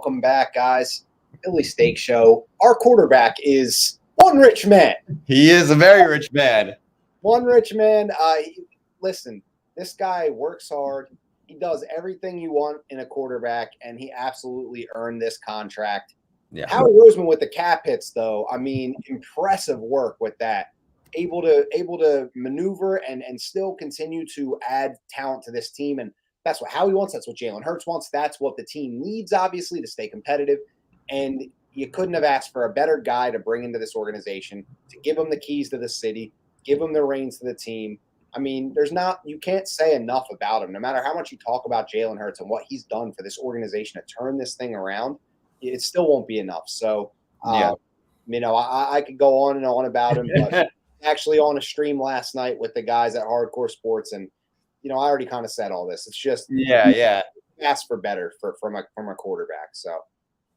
Welcome back, guys. Philly Steak Show. Our quarterback is one rich man. He is a very rich man. One rich man. Listen, this guy works hard. He does everything you want in a quarterback, and he absolutely earned this contract. Yeah. Howie Roseman with the cap hits, though. I mean, impressive work with that. Able to maneuver and still continue to add talent to this team. And that's what Howie wants. That's what Jalen Hurts wants. That's what the team needs, obviously, to stay competitive. And you couldn't have asked for a better guy to bring into this organization, to give him the keys to the city, give him the reins to the team. I mean, you can't say enough about him. No matter how much you talk about Jalen Hurts and what he's done for this organization to turn this thing around, it still won't be enough. So, I could go on and on about him, but actually on a stream last night with the guys at Hardcore Sports, and I already kind of said all this. It's just ask for better from a quarterback. So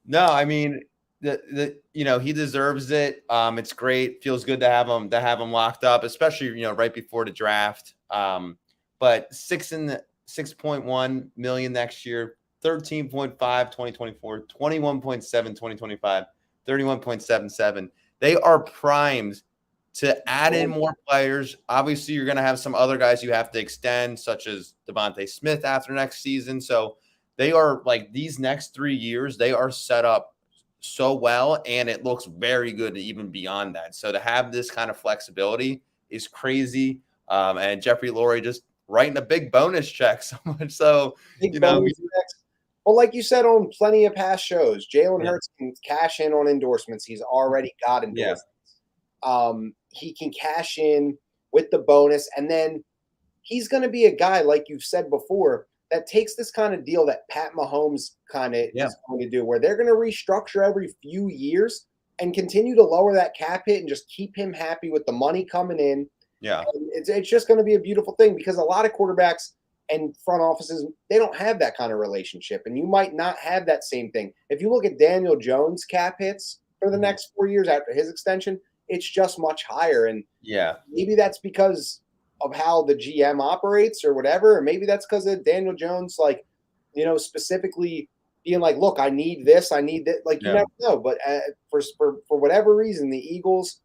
no, I mean he deserves it. It's great. Feels good to have him locked up, especially right before the draft. But 6.1 million next year, 13.5 2024, 21.7 2025, 31.77. They are primed to add in more players. Obviously, you're going to have some other guys you have to extend, such as Devontae Smith after next season. So they are these next 3 years, they are set up so well, and it looks very good even beyond that. So to have this kind of flexibility is crazy. And Jeffrey Lurie just writing a big bonus check so much. So, well, like you said on plenty of past shows, Jalen Hurts can cash in on endorsements. He's already got endorsements. He can cash in with the bonus, and then he's going to be a guy, like you've said before, that takes this kind of deal that Pat Mahomes kind of is going to do, where they're going to restructure every few years and continue to lower that cap hit and just keep him happy with the money coming in. Yeah. And it's just going to be a beautiful thing, because a lot of quarterbacks and front offices, they don't have that kind of relationship, and you might not have that same thing. If you look at Daniel Jones' cap hits for the next 4 years after his extension, it's just much higher. And maybe that's because of how the GM operates or whatever. Or maybe that's because of Daniel Jones, specifically being like, look, I need this, I need that. You never know. But for whatever reason, the Eagles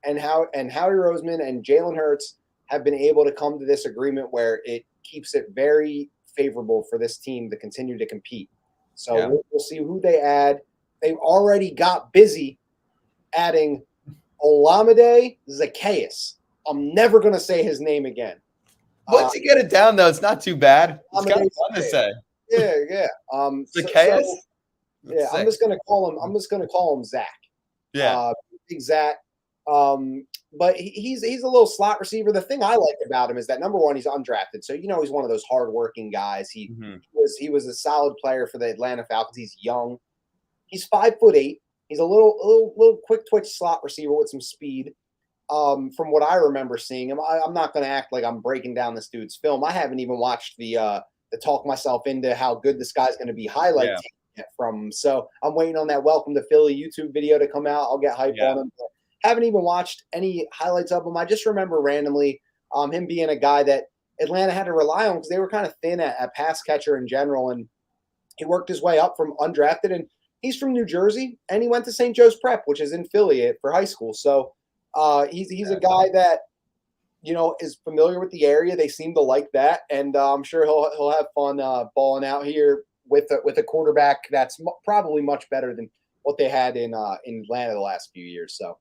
and Howie Roseman and Jalen Hurts have been able to come to this agreement where it keeps it very favorable for this team to continue to compete. So we'll see who they add. They've already got busy adding Olamide Zaccheaus. I'm never going to say his name again. Once you get it down, though, it's not too bad. It's kind of fun to say. Yeah. Zaccheaus? I'm just going to call him Zach. Yeah. Big Zach. But he's a little slot receiver. The thing I like about him is that, number one, he's undrafted. So, he's one of those hardworking guys. He was a solid player for the Atlanta Falcons. He's young. He's 5'8". He's a little quick twitch slot receiver with some speed. From what I remember seeing him, I'm not going to act like I'm breaking down this dude's film. I haven't even watched the talk myself into how good this guy's going to be highlight yet from him. So I'm waiting on that Welcome to Philly YouTube video to come out. I'll get hype on him. But haven't even watched any highlights of him. I just remember randomly him being a guy that Atlanta had to rely on because they were kind of thin at pass catcher in general, and he worked his way up from undrafted. And he's from New Jersey, and he went to St. Joe's Prep, which is in Philly for high school. So he's a guy that is familiar with the area. They seem to like that, and I'm sure he'll have fun balling out here with a quarterback that's probably much better than what they had in Atlanta the last few years. So.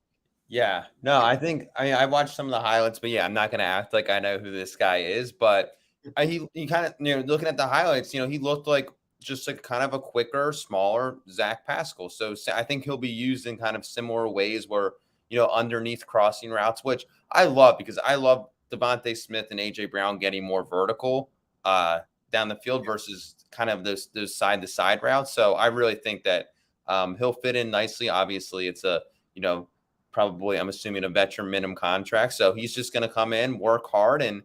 Yeah, no, I watched some of the highlights, but I'm not going to act like I know who this guy is, but he kind of, looking at the highlights, he looked like just like kind of a quicker, smaller Zach Pascal. So I think he'll be used in kind of similar ways where, underneath crossing routes, which I love because I love Devontae Smith and AJ Brown getting more vertical down the field versus kind of those side to side routes. So I really think that he'll fit in nicely. Obviously it's a, probably, I'm assuming, a veteran minimum contract. So he's just going to come in, work hard, and,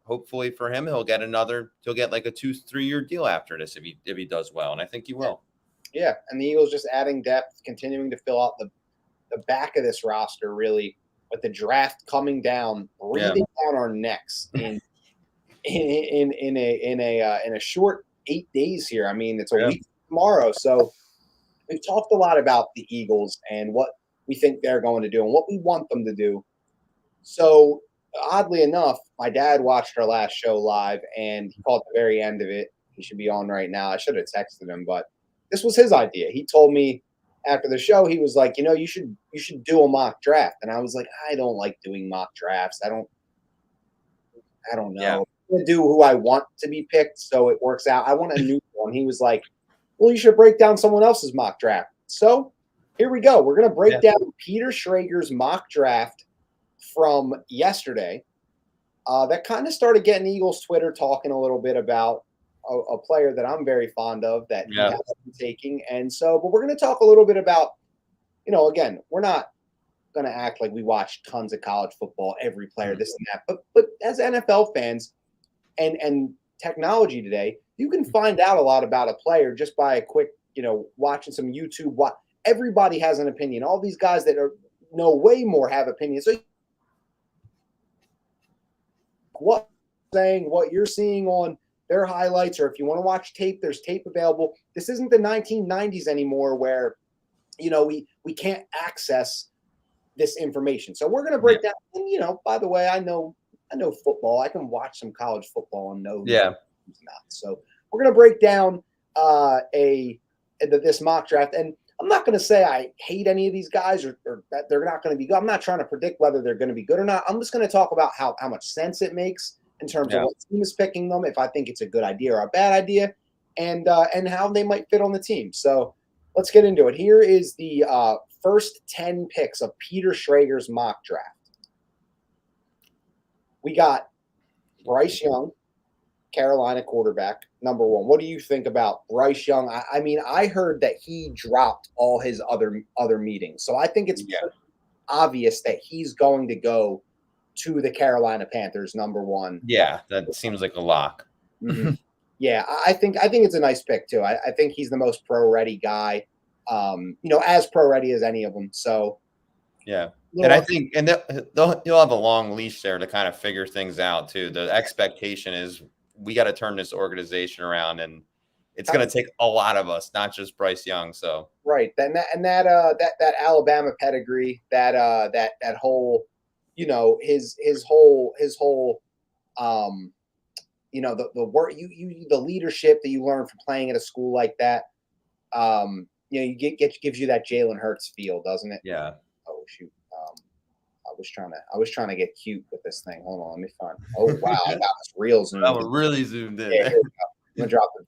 hopefully for him, he'll get like a 2-3 year deal after this if he does well. And I think he will. Yeah. And the Eagles just adding depth, continuing to fill out the back of this roster, really, with the draft coming down, breathing down our necks in a short 8 days here. I mean, it's a week tomorrow. So we've talked a lot about the Eagles and what we think they're going to do and what we want them to do. So oddly enough, my dad watched our last show live and he caught the very end of it. He should be on right now. I should have texted him, but this was his idea. He told me after the show, he was like, you should do a mock draft. And I was like, I don't like doing mock drafts. I don't know. Yeah. I'm gonna do who I want to be picked, so it works out. I want a new one. He was like, well, you should break down someone else's mock draft. So here we go. We're gonna break down Peter Schrager's mock draft from yesterday. That kind of started getting Eagles Twitter talking a little bit about a player that I'm very fond of that he has been taking. And so, but we're going to talk a little bit about, again, we're not going to act like we watch tons of college football, every player, this and that. But as NFL fans and technology today, you can find out a lot about a player just by a quick, watching some YouTube. Everybody has an opinion. All these guys that know way more have opinions. So what you're seeing on their highlights, or if you want to watch tape, there's tape available. This isn't the 1990s anymore where, we can't access this information. So we're going to break down. And, by the way, I know football. I can watch some college football and know who's not. So we're going to break down this mock draft. And I'm not going to say I hate any of these guys or that they're not going to be good. I'm not trying to predict whether they're going to be good or not. I'm just going to talk about how much sense it makes in terms of what team is picking them, if I think it's a good idea or a bad idea, and how they might fit on the team. So let's get into it. Here is the first 10 picks of Peter Schrager's mock draft. We got Bryce Young, Carolina quarterback, number 1. What do you think about Bryce Young? I mean, I heard that he dropped all his other meetings. So I think it's obvious that he's going to go to the Carolina Panthers, number 1. Yeah, that seems like a lock. Mm-hmm. Yeah, I think it's a nice pick too. I think he's the most pro-ready guy, as pro-ready as any of them. So yeah. And I think he'll have a long leash there to kind of figure things out too. The expectation is we got to turn this organization around, and it's going to take a lot of us, not just Bryce Young. So right, that Alabama pedigree, that whole, his whole the work the leadership that you learn from playing at a school like that, gives you that Jalen Hurts feel, doesn't it? Yeah. Oh shoot. I was trying to get cute with this thing. Hold on, let me find. Oh wow, I got this real zoom. I'm really zoomed in. Yeah, here we go. I'm gonna drop it.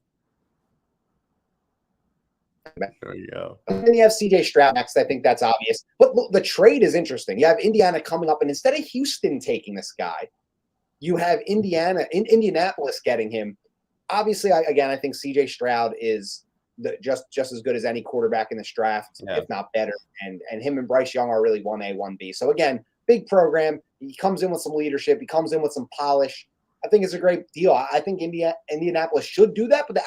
There you go. And then you have CJ Stroud next. I think that's obvious. But look, the trade is interesting. You have Indiana coming up, and instead of Houston taking this guy, you have Indianapolis getting him. Obviously, I think CJ Stroud is just as good as any quarterback in this draft, if not better. And him and Bryce Young are really 1A, 1B. So again, big program. He comes in with some leadership. He comes in with some polish. I think it's a great deal. I think Indianapolis should do that, but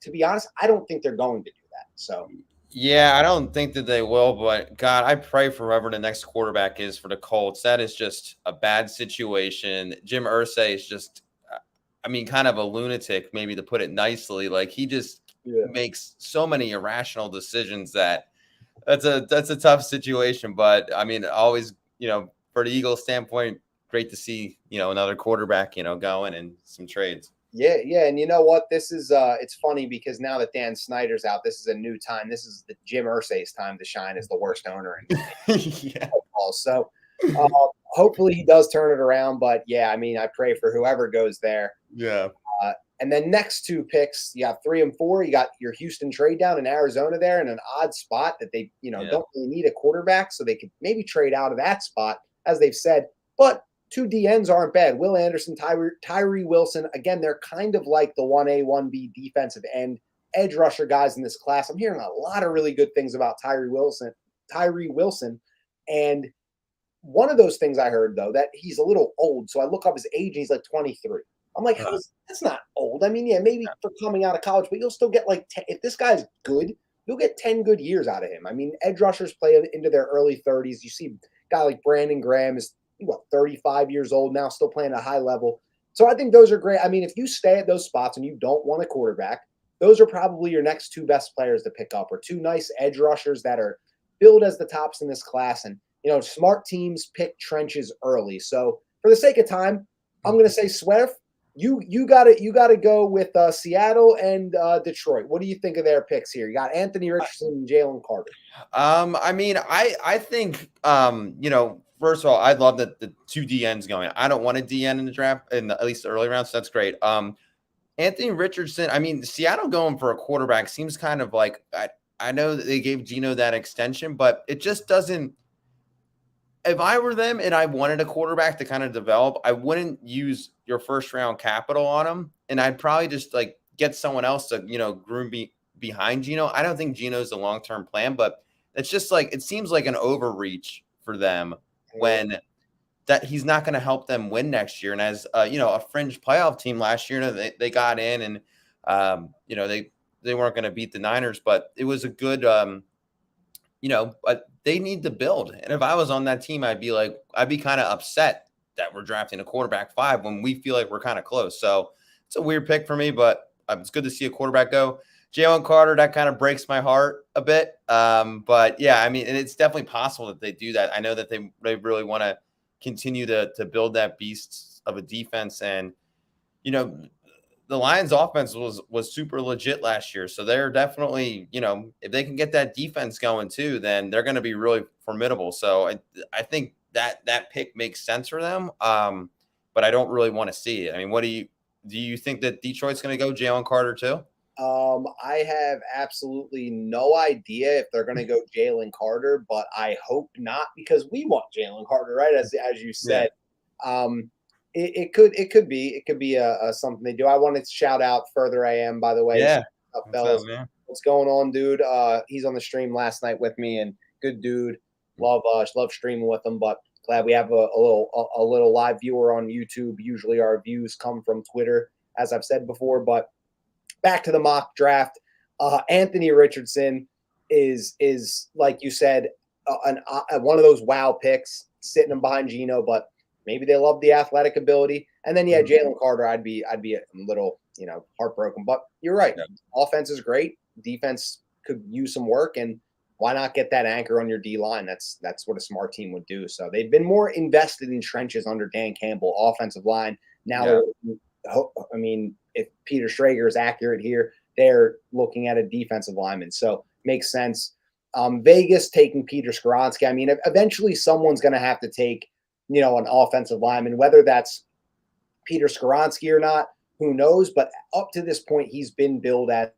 to be honest, I don't think they're going to do that. So yeah, I don't think that they will, but God, I pray for whoever the next quarterback is for the Colts. That is just a bad situation. Jim Irsay is just, kind of a lunatic, maybe to put it nicely. Like he just makes so many irrational decisions that's a tough situation. But always, for the Eagles standpoint, great to see, another quarterback, going and some trades. Yeah. And you know what? This is it's funny because now that Dan Snyder's out, this is a new time. This is the Jim Irsay's time to shine as the worst owner in football. So hopefully he does turn it around. But yeah, I pray for whoever goes there. Yeah. And then next 2 picks, you have 3 and 4. You got your Houston trade down in Arizona there in an odd spot that they, don't really need a quarterback, so they could maybe trade out of that spot, as they've said. But 2 DNs aren't bad. Will Anderson, Tyree Wilson. Again, they're kind of like the 1A, 1B defensive end edge rusher guys in this class. I'm hearing a lot of really good things about Tyree Wilson. And one of those things I heard, though, that he's a little old. So I look up his age, and he's like 23. I'm like, that's not old. Maybe for coming out of college, but you'll still get like 10. If this guy's good, you'll get 10 good years out of him. Edge rushers play into their early 30s. You see a guy like Brandon Graham is 35 years old now, still playing at a high level. So I think those are great. If you stay at those spots and you don't want a quarterback, those are probably your next two best players to pick up, or two nice edge rushers that are billed as the tops in this class. And smart teams pick trenches early. So for the sake of time, I'm going to say Swift. You got to go with Seattle and Detroit. What do you think of their picks here? You got Anthony Richardson and Jalen Carter. I mean, I think first of all, I love that the two DNs going. I don't want a DN in the draft at least the early rounds, so that's great. Anthony Richardson, I mean, Seattle going for a quarterback seems kind of like I know that they gave Geno that extension, but it just doesn't. If I were them and I wanted a quarterback to kind of develop, I wouldn't use your first round capital on him, and I'd probably just like get someone else to groom behind Geno. I don't think Geno's the long term plan, but it's just like it seems like an overreach for them when that he's not going to help them win next year. And as a fringe playoff team last year, they got in and they weren't going to beat the Niners, but it was a good but they need to build. And if I was on that team, I'd be kind of upset that we're drafting a quarterback 5 when we feel like we're kind of close. So it's a weird pick for me, but it's good to see a quarterback go. Jalen Carter, that kind of breaks my heart a bit. But yeah, I mean, and it's definitely possible that they do that. I know that they really want to continue to build that beast of a defense. And, the Lions offense was super legit last year. So they're definitely, if they can get that defense going too, then they're going to be really formidable. So I think that pick makes sense for them. But I don't really want to see it. I mean, do you think that Detroit's going to go Jalen Carter too? I have absolutely no idea if they're going to go Jalen Carter, but I hope not, because we want Jalen Carter, right? As you said. Yeah. It could be a something they do. I wanted to shout out Further I Am, by the way. Yeah. Fellas. What's going on, dude? He's on the stream last night with me, and good dude. Love streaming with him, but glad we have a little live viewer on YouTube. Usually our views come from Twitter, as I've said before. But back to the mock draft. Anthony Richardson is like you said, one of those wow picks, sitting him behind Geno, but maybe they love the athletic ability. And then, Jalen Carter, I'd be a little, heartbroken. But you're right. Yeah. Offense is great. Defense could use some work. And why not get that anchor on your D-line? That's what a smart team would do. So they've been more invested in trenches under Dan Campbell, offensive line. Now, I mean, if Peter Schrager is accurate here, they're looking at a defensive lineman. So makes sense. Vegas taking Peter Skoronski. I mean, eventually someone's going to have to take an offensive lineman, whether that's Peter Skoronski or not, who knows? But up to this point, he's been billed as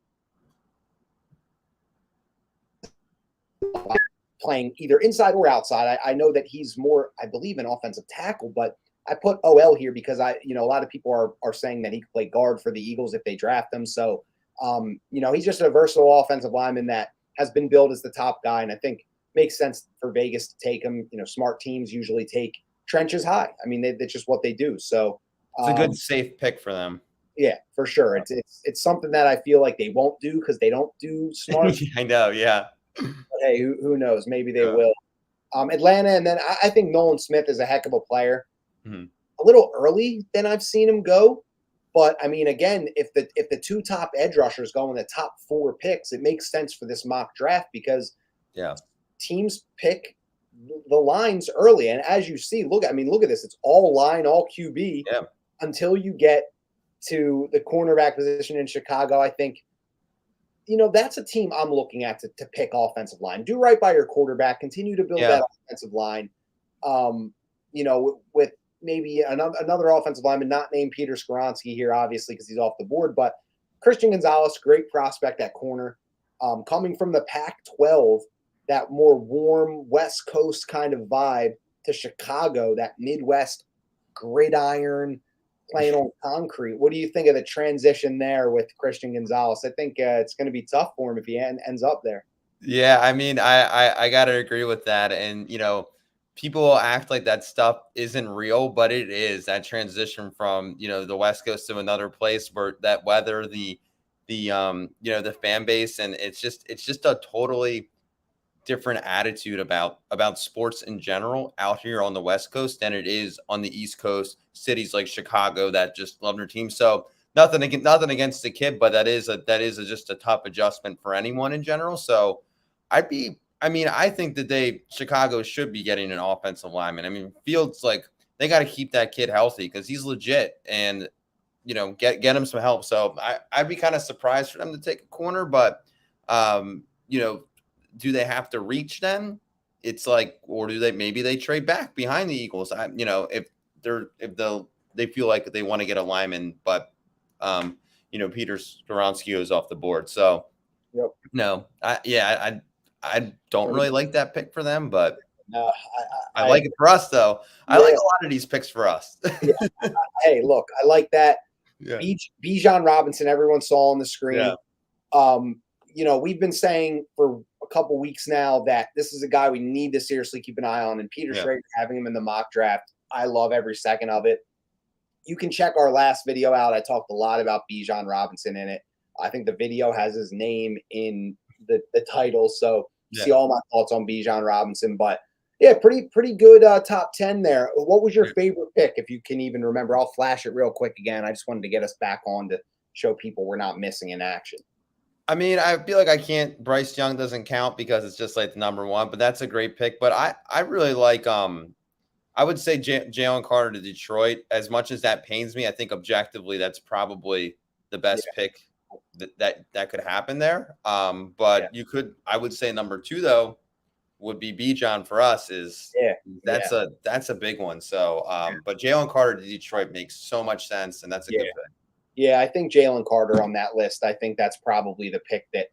playing either inside or outside. I know that he's more, I believe, an offensive tackle, but I put OL here because a lot of people are saying that he could play guard for the Eagles if they draft him. So, he's just a versatile offensive lineman that has been billed as the top guy, and I think makes sense for Vegas to take him. Smart teams usually take trenches high. I mean, that's just what they do. So it's a good safe pick for them. Yeah, for sure. It's something that I feel like they won't do because they don't do smart. I know, yeah. But hey, who knows? Maybe they will. Atlanta, and then I think Nolan Smith is a heck of a player. Mm-hmm. A little early than I've seen him go, but I mean, again, if the two top edge rushers go in the top 4 picks, it makes sense for this mock draft because teams pick the lines early. And as you see, look at this. It's all line, all QB until you get to the cornerback position in Chicago. I think, that's a team I'm looking at to pick offensive line. Do right by your quarterback. Continue to build that offensive line. With maybe another offensive lineman, not named Peter Skoronski here, obviously, because he's off the board. But Christian Gonzalez, great prospect at corner. Coming from the Pac-12, that more warm West Coast kind of vibe to Chicago, that Midwest gridiron playing on concrete. What do you think of the transition there with Christian Gonzalez? I think it's going to be tough for him if he ends up there. Yeah, I mean, I got to agree with that. And, people will act like that stuff isn't real, but it is. That transition from, the West Coast to another place where that weather, the fan base, and it's just a totally different attitude about sports in general out here on the West Coast than it is on the East Coast, cities like Chicago that just love their team. So nothing against the kid, but that is just a tough adjustment for anyone in general. So I think that Chicago should be getting an offensive lineman. I mean, Fields, like, they got to keep that kid healthy because he's legit, and get him some help. So I'd be kind of surprised for them to take a corner, but do they have to reach then? It's like, or do maybe they trade back behind the Eagles? If they feel like they want to get a lineman, but Peter Skoronski goes off the board. So Yep. no, I don't really like that pick for them, but no, I like it for us though. Yeah. I like a lot of these picks for us. Yeah. Hey, look, I like that. Yeah. Bijan Robinson, everyone saw on the screen. Yeah. We've been saying for a couple weeks now that this is a guy we need to seriously keep an eye on. And Peter Schrager, having him in the mock draft, I love every second of it. You can check our last video out. I talked a lot about Bijan Robinson in it. I think the video has his name in the title. So see all my thoughts on Bijan Robinson. But yeah, pretty good top 10 there. What was your favorite pick, if you can even remember? I'll flash it real quick again. I just wanted to get us back on to show people we're not missing in action. I mean, I feel like I can't. Bryce Young doesn't count because it's just like the number one, but that's a great pick. But I really like I would say Jalen Carter to Detroit. As much as that pains me, I think objectively that's probably the best pick that could happen there. But I would say number 2 though would be Bijan for us. That's a big one. So but Jalen Carter to Detroit makes so much sense, and that's a good pick. Yeah, I think Jalen Carter on that list. I think that's probably the pick that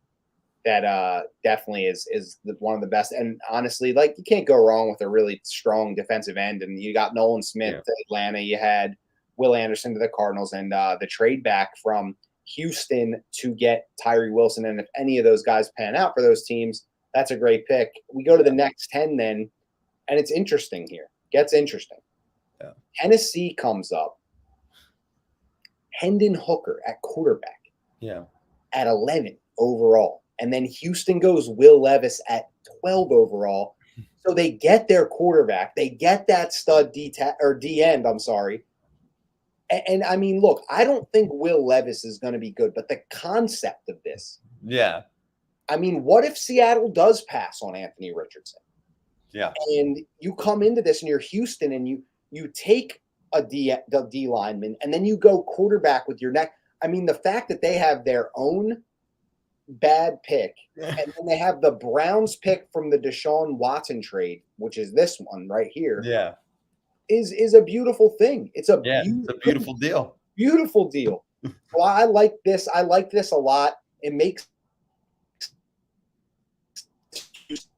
definitely is one of the best. And honestly, like, you can't go wrong with a really strong defensive end. And you got Nolan Smith to Atlanta. You had Will Anderson to the Cardinals, and the trade back from Houston to get Tyree Wilson. And if any of those guys pan out for those teams, that's a great pick. We go to the next 10 then, and it's interesting here. Gets interesting. Yeah. Tennessee comes up. Hendon Hooker at quarterback. Yeah. At 11 overall. And then Houston goes Will Levis at 12 overall. So they get their quarterback. They get that stud D end, I'm sorry. And I mean, look, I don't think Will Levis is going to be good, but the concept of this. Yeah. I mean, what if Seattle does pass on Anthony Richardson? Yeah. And you come into this and you're Houston, and you take the D lineman, and then you go quarterback with your neck. I mean, the fact that they have their own bad pick, and then they have the Browns pick from the Deshaun Watson trade, which is this one right here. Yeah. Is a beautiful thing. It's a beautiful deal. Beautiful deal. So I like this. I like this a lot. It makes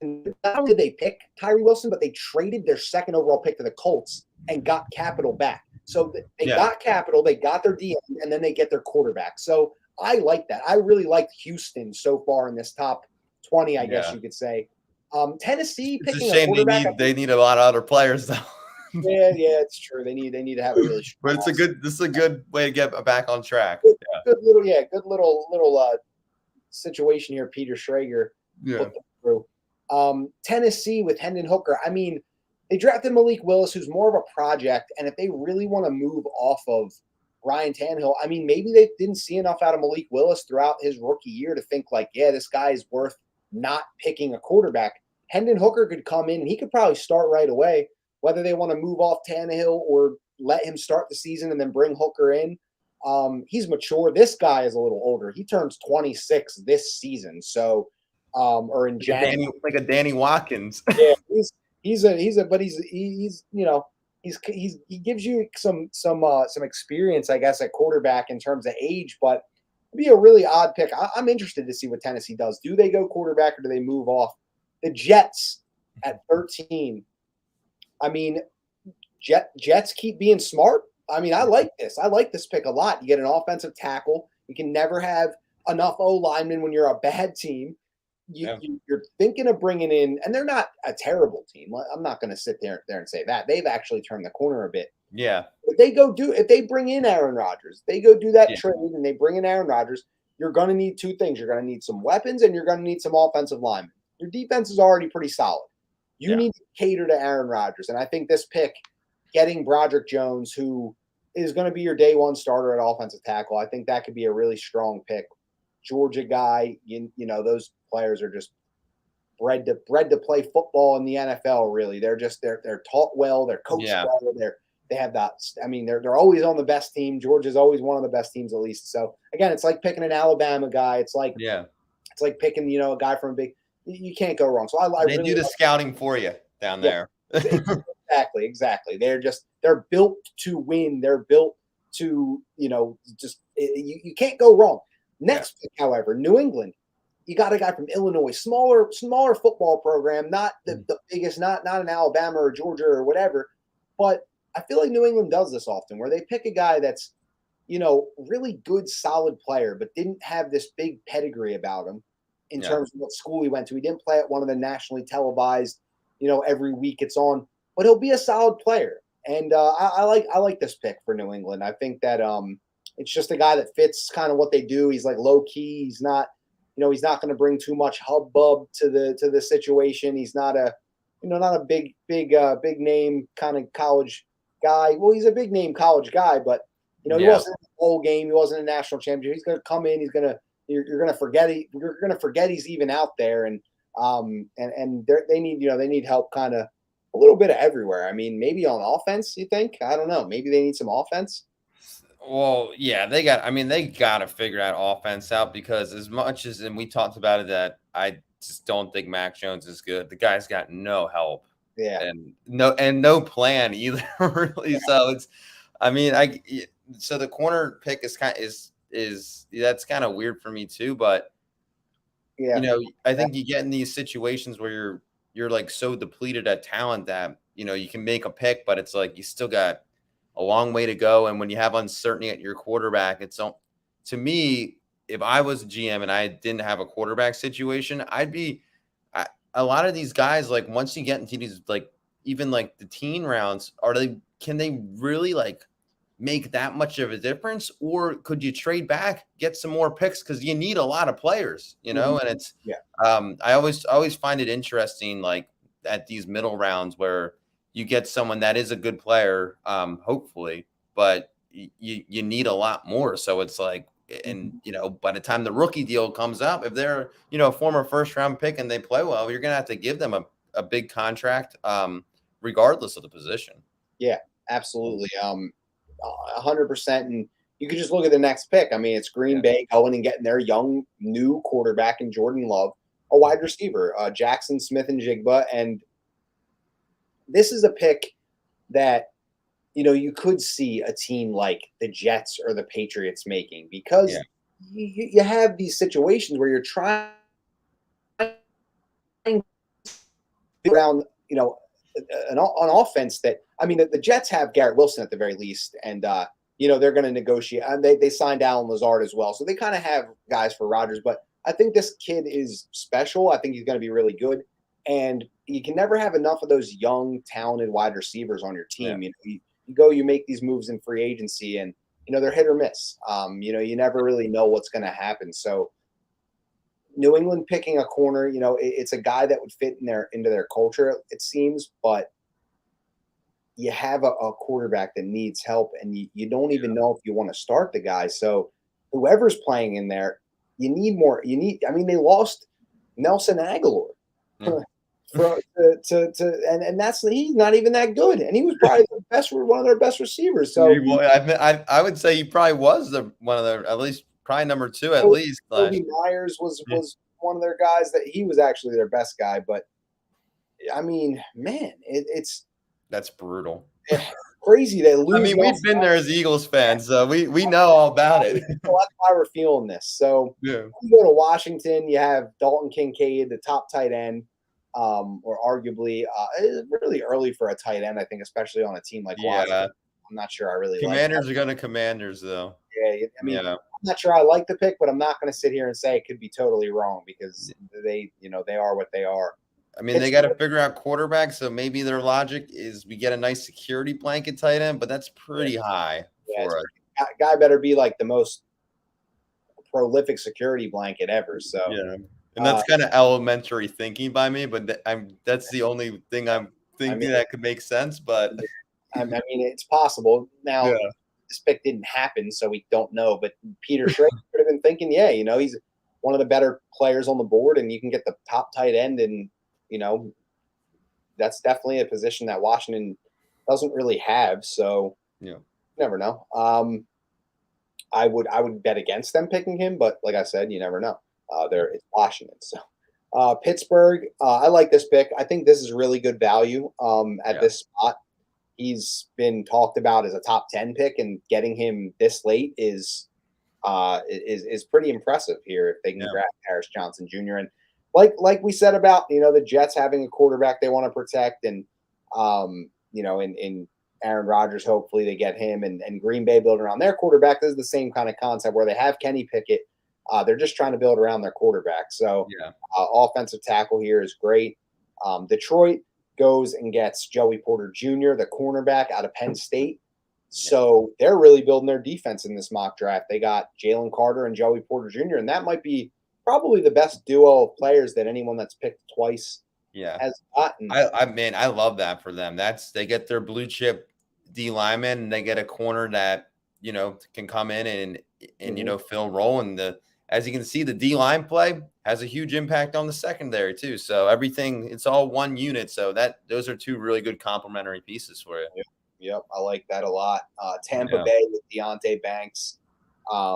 not only did they pick Tyree Wilson, but they traded their second overall pick to the Colts and got capital back. So they got capital, they got their DM, and then they get their quarterback. So I like that. I really liked Houston so far in this top 20, I guess you could say. Tennessee picking a quarterback. They need a lot of other players though. Yeah, it's true. They need to have a really strong. But this is a good way to get back on track. Good little situation here, Peter Schrager. Yeah. Through. Tennessee with Hendon Hooker. I mean, they drafted Malik Willis, who's more of a project. And if they really want to move off of Ryan Tannehill, I mean, maybe they didn't see enough out of Malik Willis throughout his rookie year to think like, this guy is worth not picking a quarterback. Hendon Hooker could come in and he could probably start right away, whether they want to move off Tannehill or let him start the season and then bring Hooker in. He's mature. This guy is a little older. He turns 26 this season. So, or in January, like a Danny Watkins. Yeah, he gives you some experience, I guess, at quarterback in terms of age, but it'd be a really odd pick. I'm interested to see what Tennessee does. Do they go quarterback or do they move off? The Jets at 13. I mean, Jets keep being smart. I mean, I like this. I like this pick a lot. You get an offensive tackle. You can never have enough O-linemen when you're a bad team. You're thinking of bringing in, and they're not a terrible team. I'm not going to sit there and say that. They've actually turned the corner a bit. Yeah. If they bring in Aaron Rodgers, they go do that trade and they bring in Aaron Rodgers, you're going to need two things. You're going to need some weapons and you're going to need some offensive linemen. Your defense is already pretty solid. You need to cater to Aaron Rodgers. And I think this pick, getting Broderick Jones, who is going to be your day one starter at offensive tackle. I think that could be a really strong pick. Georgia guy, you know, those players are just bred to play football in the NFL. Really, they're taught well, they're coached well, they have that. I mean, they're always on the best team. Georgia's always one of the best teams, at least. So again, it's like picking an Alabama guy. It's like picking, you know, a guy from a big. You can't go wrong. So I they really do the scouting for you down there. Exactly. They're built to win. They're built to, you know, just you can't go wrong. Next pick, however, New England. You got a guy from Illinois, smaller football program, not the biggest, not an Alabama or Georgia or whatever. But I feel like New England does this often, where they pick a guy that's, you know, really good, solid player, but didn't have this big pedigree about him in terms of what school he went to. He didn't play at one of the nationally televised, you know, every week it's on, but he'll be a solid player. And I like this pick for New England. I think that it's just a guy that fits kind of what they do. He's like low key. He's not, you know, he's not going to bring too much hubbub to the situation. He's not a, you know, not a big name kind of college guy. Well, he's a big name college guy, but you know, he wasn't in the bowl game. He wasn't a national champion. He's going to come in. You're going to forget. You're going to forget he's even out there. And they need help kind of a little bit of everywhere. I mean, maybe on offense, you think? I don't know. Maybe they need some offense. Well, yeah, they got to figure out offense out, because as much as, and we talked about it, that I just don't think Mac Jones is good. The guy's got no help. Yeah. And no plan either, really. Yeah. So it's, I mean, so the corner pick is that's kind of weird for me too, but you know, I think you get in these situations where you're like so depleted at talent that, you know, you can make a pick, but it's like you still got a long way to go. And when you have uncertainty at your quarterback, to me, if I was a GM and I didn't have a quarterback situation, a lot of these guys, like once you get into these, like even like the teen rounds, can they really like make that much of a difference, or could you trade back, get some more picks, because you need a lot of players, you know? And it's I always find it interesting, like at these middle rounds where you get someone that is a good player, hopefully, but you need a lot more. So it's like, and you know, by the time the rookie deal comes up, if they're, you know, a former first round pick and they play well, you're gonna have to give them a big contract, regardless of the position. Yeah, absolutely. 100%. And you could just look at the next pick. I mean, it's Green Bay going and getting their young new quarterback in Jordan Love, a wide receiver, Jackson Smith-Njigba. And this is a pick that, you know, you could see a team like the Jets or the Patriots making, because you have these situations where you're trying around, you know, an offense that, I mean, the Jets have Garrett Wilson at the very least, and you know, they're going to negotiate. And they signed Alan Lazard as well, so they kind of have guys for Rodgers. But I think this kid is special. I think he's going to be really good, and you can never have enough of those young, talented wide receivers on your team. You know, you make these moves in free agency, and you know, they're hit or miss. You know, you never really know what's going to happen. So New England picking a corner, you know, it's a guy that would fit into their culture, it seems, but you have a quarterback that needs help, and you don't even know if you want to start the guy. So whoever's playing in there, you need more. I mean, they lost Nelson Aguilar and he's not even that good, and he was probably one of their best receivers. So I would say he probably was one of their, at least probably number two at least. Kobe Myers was one of their guys, that he was actually their best guy. But I mean, man, that's brutal. Crazy they lose. I mean, we've been there as Eagles fans, so we know all about it. So that's why we're feeling this. So you go to Washington, you have Dalton Kincaid, the top tight end, or arguably really early for a tight end, I think, especially on a team like Washington. I'm not sure I really Commanders are going to Commanders, though. Yeah, I mean, I'm not sure I like the pick, but I'm not going to sit here and say it could be totally wrong, because they are what they are. I mean, they got to figure out quarterback, so maybe their logic is we get a nice security blanket tight end, but that's pretty high for a guy. Better be like the most prolific security blanket ever. So and that's kind of elementary thinking by me, but that's the only thing I'm thinking that could make sense. But I mean, it's possible now. this pick didn't happen, so we don't know. But Peter Schrager could have been thinking, yeah, he's one of the better players on the board, and you can get the top tight end, and that's definitely a position that Washington doesn't really have. So Yeah. never know. I would bet against them picking him, but like I said, you never know. It's Washington, so. Pittsburgh, I like this pick. I think this is really good value at this spot. He's been talked about as a top 10 pick, and getting him this late is pretty impressive here if they can grab Harris Johnson Jr. And like we said about the Jets having a quarterback they want to protect, and in Aaron Rodgers, hopefully they get him, and Green Bay building around their quarterback. This is the same kind of concept where they have Kenny Pickett. They're just trying to build around their quarterback. So offensive tackle here is great. Detroit goes and gets Joey Porter Jr., the cornerback out of Penn State. So they're really building their defense in this mock draft. They got Jalen Carter and Joey Porter Jr., and that might be probably the best duo of players that anyone that's picked twice has gotten. I love that for them. They get their blue chip D lineman, and they get a corner that can come in and fill a role. And as you can see, the D line play has a huge impact on the secondary too. So it's all one unit. So those are two really good complementary pieces for you. Yep, I like that a lot. Tampa Bay with Deonte Banks,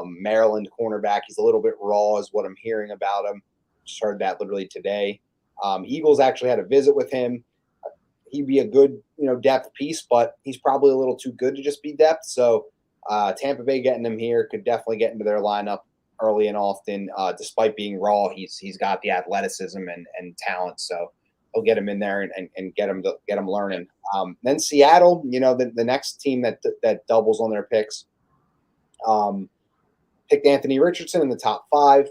Maryland cornerback. He's a little bit raw, is what I'm hearing about him. Just heard that literally today. Eagles actually had a visit with him. He'd be a good, depth piece, but he's probably a little too good to just be depth. So Tampa Bay getting him here could definitely get into their lineup early and often. Despite being raw, he's got the athleticism and talent. So he'll get him in there and get him learning. Then Seattle, the next team that doubles on their picks, picked Anthony Richardson in the top 5,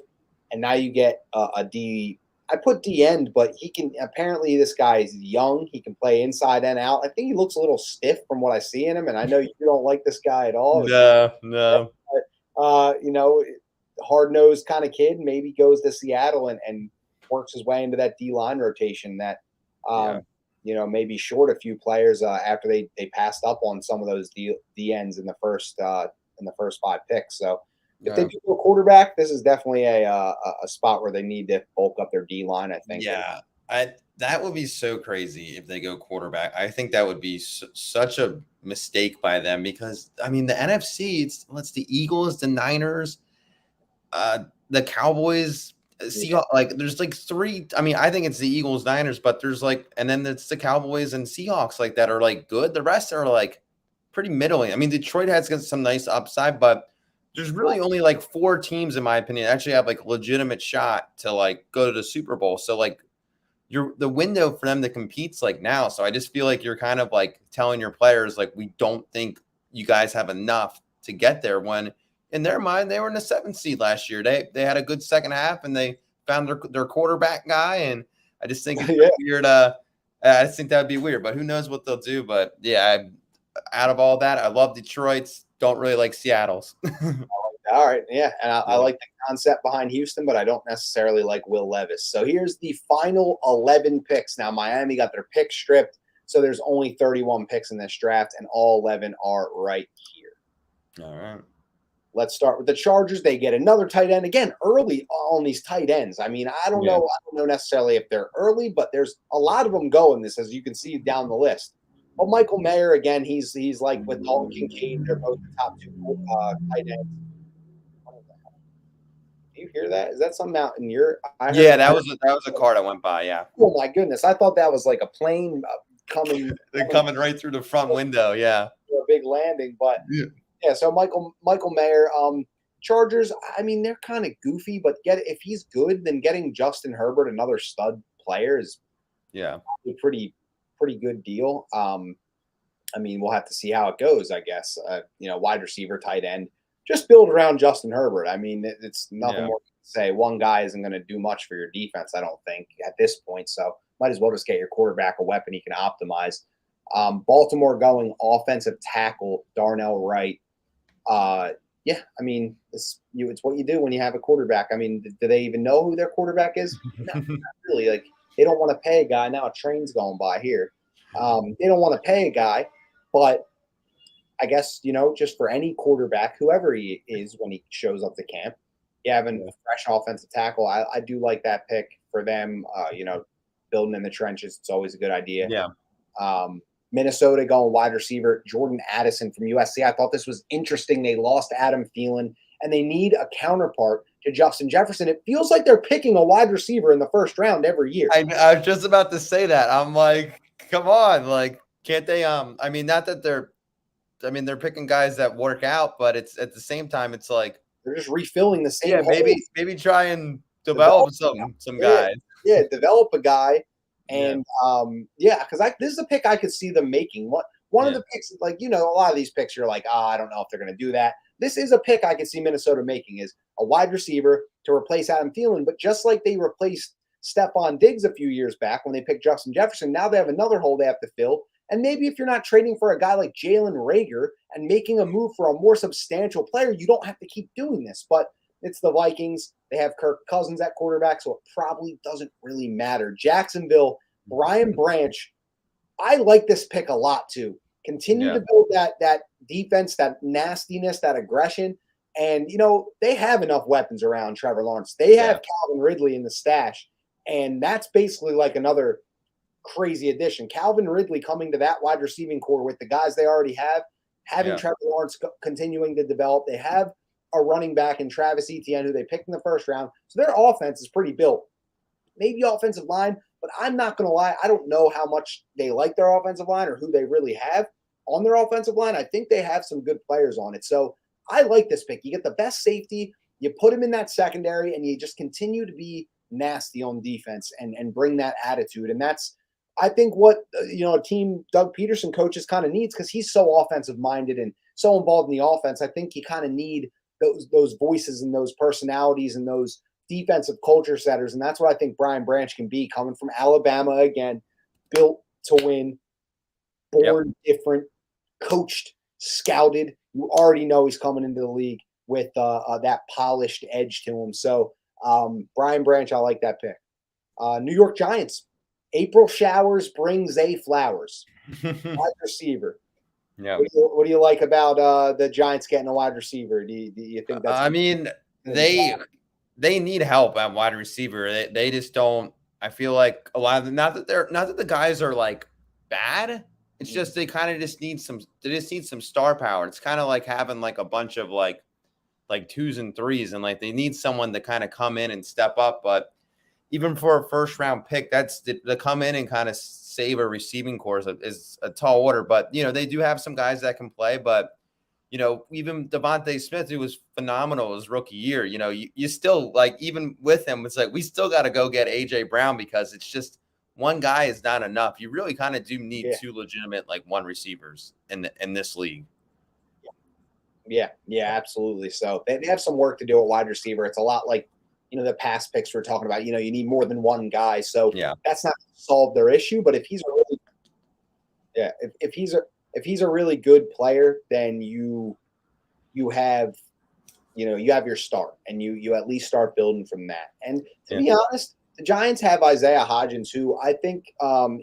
and now you get a D. I put D end, but apparently this guy is young. He can play inside and out. I think he looks a little stiff from what I see in him, and I know you don't like this guy at all. No. But, hard-nosed kind of kid, maybe goes to Seattle and works his way into that D-line rotation that, maybe short a few players after they passed up on some of those D ends in the first 5 picks. So if they do a quarterback, this is definitely a spot where they need to bulk up their D line, I think. Yeah, that would be so crazy if they go quarterback. I think that would be such a mistake by them because, the NFC, it's the Eagles, the Niners, the Cowboys, Seahawks. There's 3. I think it's the Eagles, Niners, but there's and then it's the Cowboys and Seahawks that are good. The rest are pretty middling. Detroit has got some nice upside, but there's really only 4 teams, in my opinion, that actually have legitimate shot to go to the Super Bowl. So the window for them to compete's now. So I just feel you're kind of telling your players we don't think you guys have enough to get there, when in their mind they were in the 7th seed last year. They had a good second half and they found their quarterback guy, and I just think it's weird. I just think that would be weird, but who knows what they'll do. But out of all that, I love Detroit's. Don't really like Seattle's. All right, yeah, and I like the concept behind Houston, but I don't necessarily like Will Levis. So here's the final 11 picks. Now Miami got their pick stripped, so there's only 31 picks in this draft, and all 11 are right here. All right. Let's start with the Chargers. They get another tight end again early on these tight ends. I don't know necessarily if they're early, but there's a lot of them going this, as you can see down the list. Well, Michael Mayer, again, he's with Dalton Kincaid. They're both the top 2 tight ends. Do you hear that? Is that something out in your? That was a car that went by. Yeah. Oh my goodness! I thought that was a plane coming. They're coming right through the front window. Yeah. A big landing, but yeah. So Michael Mayer, Chargers. They're kind of goofy, but if he's good, then getting Justin Herbert, another stud player, is a pretty good deal. We'll have to see how it goes, I guess. Wide receiver, tight end, just build around Justin Herbert. It's nothing more to say. One guy isn't going to do much for your defense, I don't think, at this point. So might as well just get your quarterback a weapon he can optimize. Baltimore going offensive tackle, Darnell Wright. It's what you do when you have a quarterback. Do they even know who their quarterback is? No, not really. They don't want to pay a guy. Now a train's going by here. They don't want to pay a guy, but I guess, just for any quarterback, whoever he is when he shows up to camp, you having a fresh offensive tackle. I do like that pick for them. Building in the trenches, it's always a good idea. Yeah. Minnesota going wide receiver, Jordan Addison from USC. I thought this was interesting. They lost Adam Thielen, and they need a counterpart to Justin Jefferson. It feels like they're picking a wide receiver in the first round every year. I was just about to say that. I'm like, come on, like, can't they? I mean, not that they're picking guys that work out, but it's at the same time, it's like they're just refilling the same. Yeah, maybe try and develop some guys. Yeah, develop a guy. And because this is a pick I could see them making. One of the picks, like, a lot of these picks, you're like, I don't know if they're going to do that. This is a pick I could see Minnesota making, is a wide receiver to replace Adam Thielen. But just like they replaced Stephon Diggs a few years back when they picked Justin Jefferson, now they have another hole they have to fill. And maybe if you're not trading for a guy like Jalen Reagor and making a move for a more substantial player, you don't have to keep doing this. But it's the Vikings. They have Kirk Cousins at quarterback, so it probably doesn't really matter. Jacksonville, Brian Branch. I like this pick a lot too. Continue to build that defense, that nastiness, that aggression. And, they have enough weapons around Trevor Lawrence. They have Calvin Ridley in the stash. And that's basically like another crazy addition. Calvin Ridley coming to that wide receiving core with the guys they already have, having Trevor Lawrence continuing to develop. They have a running back in Travis Etienne, who they picked in the first round. So their offense is pretty built. Maybe offensive line, but I'm not going to lie. I don't know how much they like their offensive line or who they really have on their offensive line. I think they have some good players on it. So I like this pick. You get the best safety, you put him in that secondary, and you just continue to be nasty on defense and bring that attitude. And that's, I think, what a team Doug Peterson coaches kind of needs, because he's so offensive minded and so involved in the offense. I think you kind of need those voices and those personalities and those defensive culture setters. And that's what I think Brian Branch can be, coming from Alabama again, built to win, born different, coached, scouted. You already know he's coming into the league with that polished edge to him. So Brian Branch, I like that pick. New York Giants. April showers bring Zay Flowers, wide receiver. Yeah. What do you like about the Giants getting a wide receiver? Do you think that's? I mean, they need help at wide receiver. They just don't. I feel like a lot of not that the guys are like bad. It's just they kind of just need some. They just need some star power. It's kind of like having like a bunch of like 2s and 3s, and like they need someone to kind of come in and step up. But even for a first round pick, that's to come in and kind of save a receiving core is a tall order. But they do have some guys that can play. But even Devontae Smith, who was phenomenal his rookie year, you still, like, even with him, it's like we still got to go get AJ Brown, because it's just one guy is not enough. You really kind of do need two legitimate one receivers in this league. Yeah, absolutely. So they have some work to do at wide receiver. It's a lot like the past picks we're talking about. You need more than one guy. So that's not going to solve their issue. But if he's a really if he's a really good player, then you have your start, and you at least start building from that. And to be honest, the Giants have Isaiah Hodgins, who I think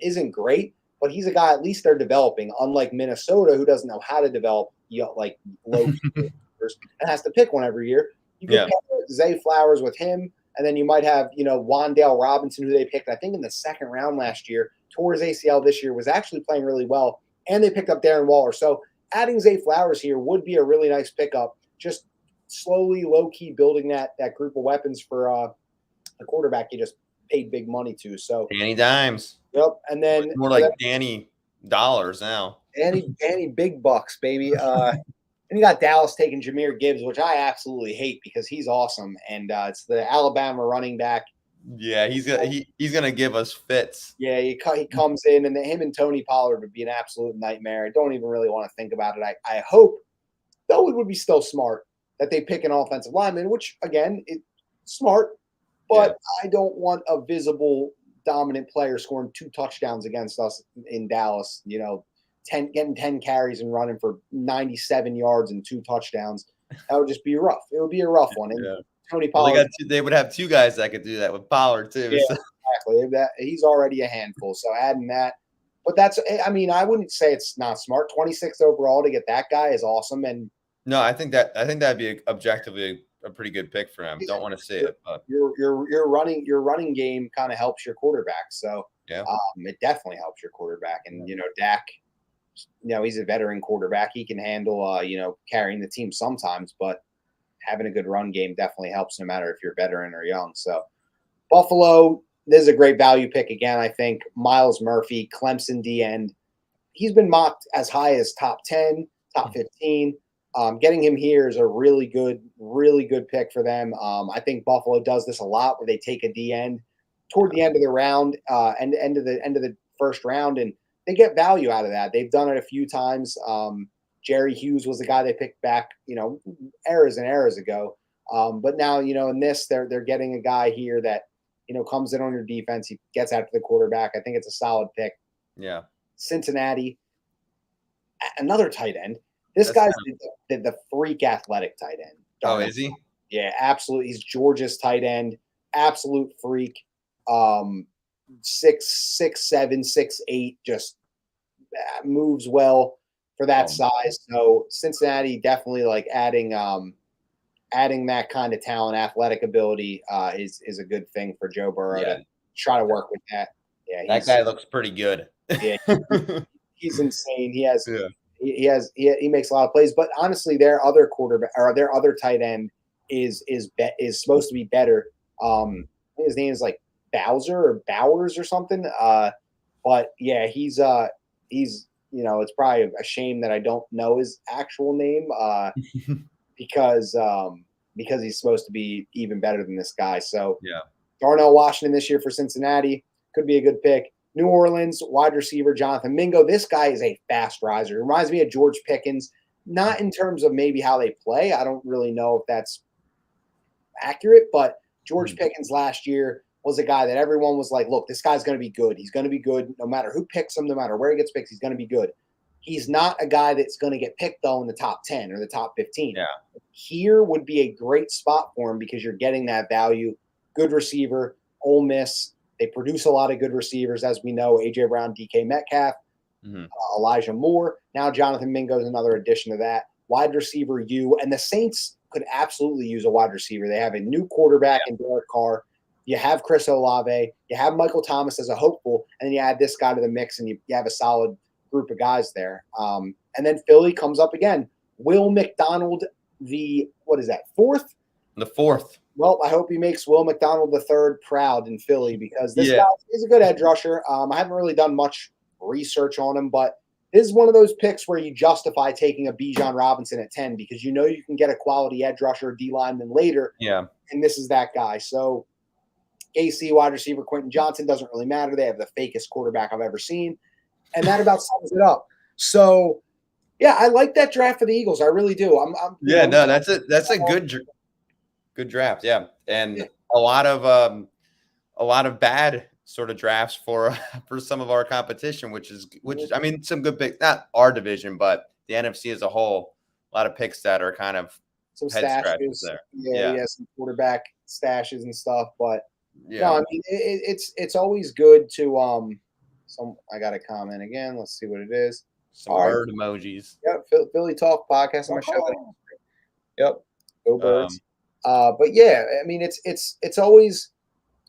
isn't great, but he's a guy at least they're developing, unlike Minnesota, who doesn't know how to develop low and has to pick one every year. You can pair Zay Flowers with him, and then you might have Wan'Dale Robinson, who they picked I think in the second round last year, tore his ACL this year, was actually playing really well, and they picked up Darren Waller. So adding Zay Flowers here would be a really nice pickup. Just slowly, low key building that group of weapons for the quarterback you just paid big money to. So Danny Dimes. Yep, and then more like Danny Dollars now. Danny big bucks, baby. And you got Dallas taking Jahmyr Gibbs, which I absolutely hate because he's awesome, and it's the Alabama running back. Yeah, he's gonna give us fits. Yeah, he comes in, and him and Tony Pollard would be an absolute nightmare. I don't even really want to think about it. I hope, though, it would be still smart that they pick an offensive lineman, which again, it's smart, but I don't want a visible dominant player scoring 2 touchdowns against us in Dallas. Getting 10 carries and running for 97 yards and 2 touchdowns. That would just be rough. It would be a rough one. And Tony Pollard. They would have 2 guys that could do that with Pollard too. Yeah, exactly. He's already a handful. So adding that. But that's, I mean, I wouldn't say it's not smart. 26th overall to get that guy is awesome. And No, I think that'd be objectively a pretty good pick for him. Don't want to say it, but your running game kind of helps your quarterback. So yeah, it definitely helps your quarterback. And Dak, he's a veteran quarterback. He can handle carrying the team sometimes, but having a good run game definitely helps no matter if you're veteran or young. So Buffalo, this is a great value pick again. I think Miles Murphy, Clemson D end. He's been mocked as high as top 10, top 15. Getting him here is a really good pick for them. I think Buffalo does this a lot where they take a D end toward the end of the round, end of the first round, and they get value out of that. They've done it a few times. Jerry Hughes was the guy they picked back, eras and eras ago. But now, in this, they're getting a guy here that, comes in on your defense. He gets after the quarterback. I think it's a solid pick. Yeah. Cincinnati, another tight end. This guy's the freak athletic tight end. Oh, is he? Yeah, absolutely. He's Georgia's tight end. Absolute freak. 6'7", 6'8", just moves well for that size. So Cincinnati definitely like adding that kind of talent, athletic ability is a good thing for Joe Burrow to try to work with that. Yeah, that guy looks pretty good. Yeah, he's insane. He makes a lot of plays, but honestly, their other quarterback or their other tight end is supposed to be better. I think his name is like Bowser or Bowers or something. But yeah, he's it's probably a shame that I don't know his actual name because he's supposed to be even better than this guy. So yeah, Darnell Washington this year for Cincinnati could be a good pick. New Orleans wide receiver Jonathan Mingo. This guy is a fast riser. He reminds me of George Pickens, not in terms of maybe how they play. I don't really know if that's accurate, but George Pickens last year was a guy that everyone was like, look, this guy's going to be good. He's going to be good no matter who picks him, no matter where he gets picked, he's going to be good. He's not a guy that's going to get picked, though, in the top 10 or the top 15. Yeah. Here would be a great spot for him because you're getting that value. Good receiver, Ole Miss. They produce a lot of good receivers, as we know, A.J. Brown, D.K. Metcalf, Elijah Moore. Now Jonathan Mingo is another addition to that. Wide receiver U. And the Saints could absolutely use a wide receiver. They have a new quarterback in Derek Carr. You have Chris Olave. You have Michael Thomas as a hopeful. And then you add this guy to the mix, and you have a solid group of guys there. And then Philly comes up again. Will McDonald, fourth? The fourth. Well, I hope he makes Will McDonald III proud in Philly because this guy is a good edge rusher. I haven't really done much research on him, but this is one of those picks where you justify taking a Bijan Robinson at 10 because you know you can get a quality edge rusher, D lineman later. Yeah. And this is that guy. So AC wide receiver Quentin Johnson doesn't really matter. They have the fakest quarterback I've ever seen. And that about sums it up. So, yeah, I like that draft for the Eagles. I really do. That's a good draft. Yeah. And a lot of bad sort of drafts for some of our competition, which I mean, some good picks, not our division, but the NFC as a whole, a lot of picks that are kind of some head scratches there. Yeah, some quarterback stashes and stuff. But no, I mean, it's always good to I got a comment again. Let's see what it is. Some bird emojis. Yep, Philly Talk podcast. I'm gonna show that. Yep, go Birds. But yeah, I mean, it's always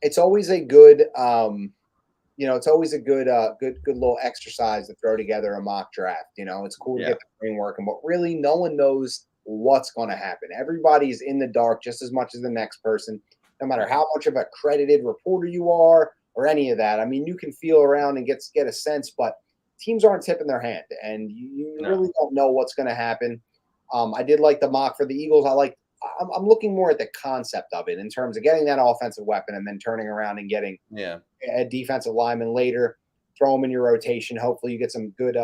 a good it's always a good little exercise to throw together a mock draft. It's cool to get the brain working, but really no one knows what's going to happen. Everybody's in the dark just as much as the next person, no matter how much of a accredited reporter you are or any of that. I mean, you can feel around and get a sense, but teams aren't tipping their hand, and you really don't know what's going to happen. I did like the mock for the Eagles. I'm looking more at the concept of it in terms of getting that offensive weapon and then turning around and getting a defensive lineman later, throw him in your rotation. Hopefully you get some good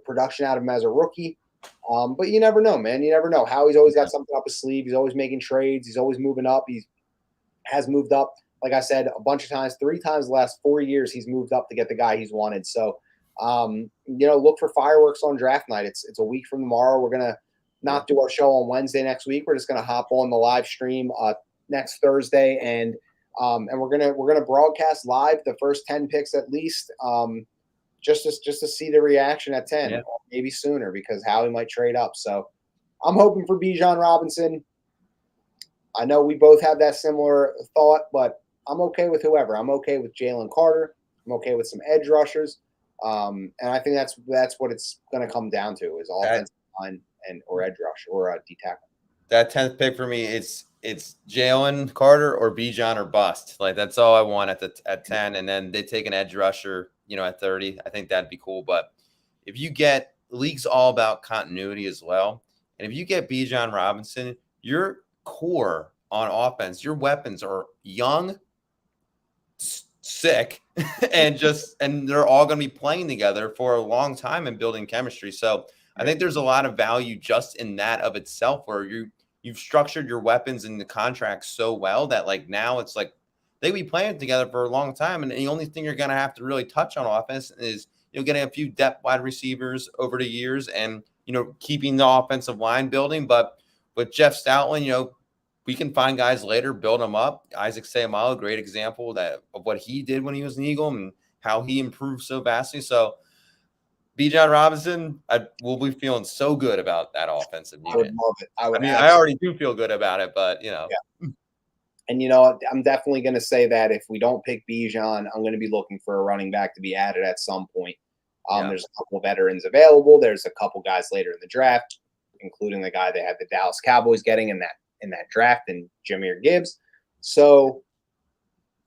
production out of him as a rookie. But you never know, man. You never know. Howie's always got something up his sleeve. He's always making trades. He's always moving up. He has moved up, like I said, a bunch of times, 3 times the last 4 years, he's moved up to get the guy he's wanted. So, look for fireworks on draft night. It's a week from tomorrow. We're going to not do our show on Wednesday next week. We're just going to hop on the live stream next Thursday and And we're gonna broadcast live the first 10 picks at least, just to see the reaction at 10, or maybe sooner, because Howie might trade up. So I'm hoping for Bijan Robinson. I know we both have that similar thought, but I'm okay with whoever. I'm okay with Jalen Carter. I'm okay with some edge rushers. And I think that's what it's going to come down to, is offensive line or edge rush or D tackle. That 10th pick for me, it's Jalen Carter or Bijan or bust. Like, that's all I want at 10, and then they take an edge rusher, at 30. I think that'd be cool. But if you get, the league's all about continuity as well, and if you get Bijan Robinson, your core on offense, your weapons are young, sick, and they're all going to be playing together for a long time and building chemistry. So I think there's a lot of value just in that of itself, where you've structured your weapons and the contracts so well that, like, now it's like they be playing together for a long time, and the only thing you're going to have to really touch on offense is getting a few depth wide receivers over the years, and keeping the offensive line building. But with Jeff Stoutland, we can find guys later, build them up. Isaac Seumalo, great example of what he did when he was an Eagle and how he improved so vastly. So Bijan Robinson, will be feeling so good about that offensive unit. I would love it. I already do feel good about it, but Yeah. And I'm definitely going to say that if we don't pick Bijan, I'm going to be looking for a running back to be added at some point. There's a couple of veterans available. There's a couple guys later in the draft, including the guy they had the Dallas Cowboys getting in that draft, and Jahmyr Gibbs. So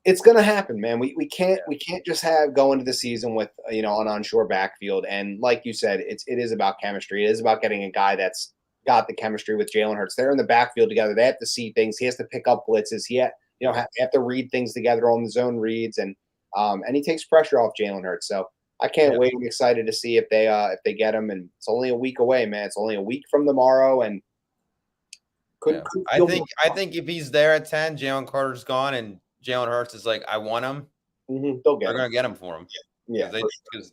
it's going to happen, man. We can't just go into the season with an unsure backfield. And like you said, it is about chemistry. It is about getting a guy that's got the chemistry with Jalen Hurts. They're in the backfield together. They have to see things. He has to pick up blitzes. Have to read things together on the zone reads, and he takes pressure off Jalen Hurts. So I can't wait. I'm excited to see if they get him. And it's only a week away, man. It's only a week from tomorrow, and I think if he's there at 10, Jalen Carter's gone, and Jalen Hurts is like, I want him. They're going to get him for him. Yeah, because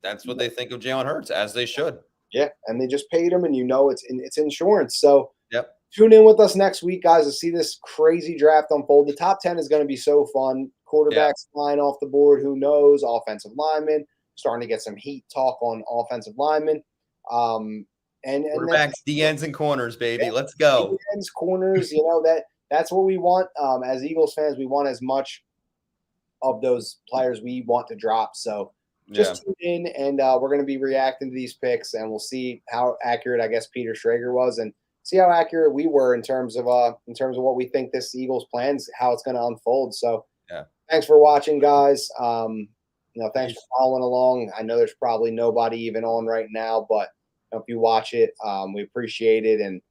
that's what they think of Jalen Hurts, as they should. Yeah, and they just paid him, and it's insurance. So yep. Tune in with us next week, guys, to see this crazy draft unfold. The top 10 is going to be so fun. Quarterbacks flying off the board. Who knows? Offensive linemen. Starting to get some heat talk on offensive linemen. And quarterbacks, DNs, and corners, baby. Let's go. DNs, corners, that's what we want. As Eagles fans, we want as much of those players we want to drop. So just tune in, and we're going to be reacting to these picks, and we'll see how accurate, I guess, Peter Schrager was, and see how accurate we were in terms of what we think this Eagles plans, how it's going to unfold. So thanks for watching, guys. Thanks for following along. I know there's probably nobody even on right now, but if you watch it, we appreciate it, and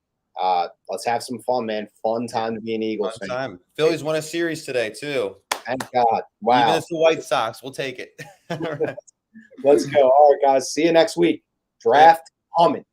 let's have some fun, man. Fun time to be an Eagles fan. Time. Phillies won a series today too. Thank God. Wow. Even if it's the White Sox, we'll take it. Let's go. All right, guys. See you next week. Draft coming.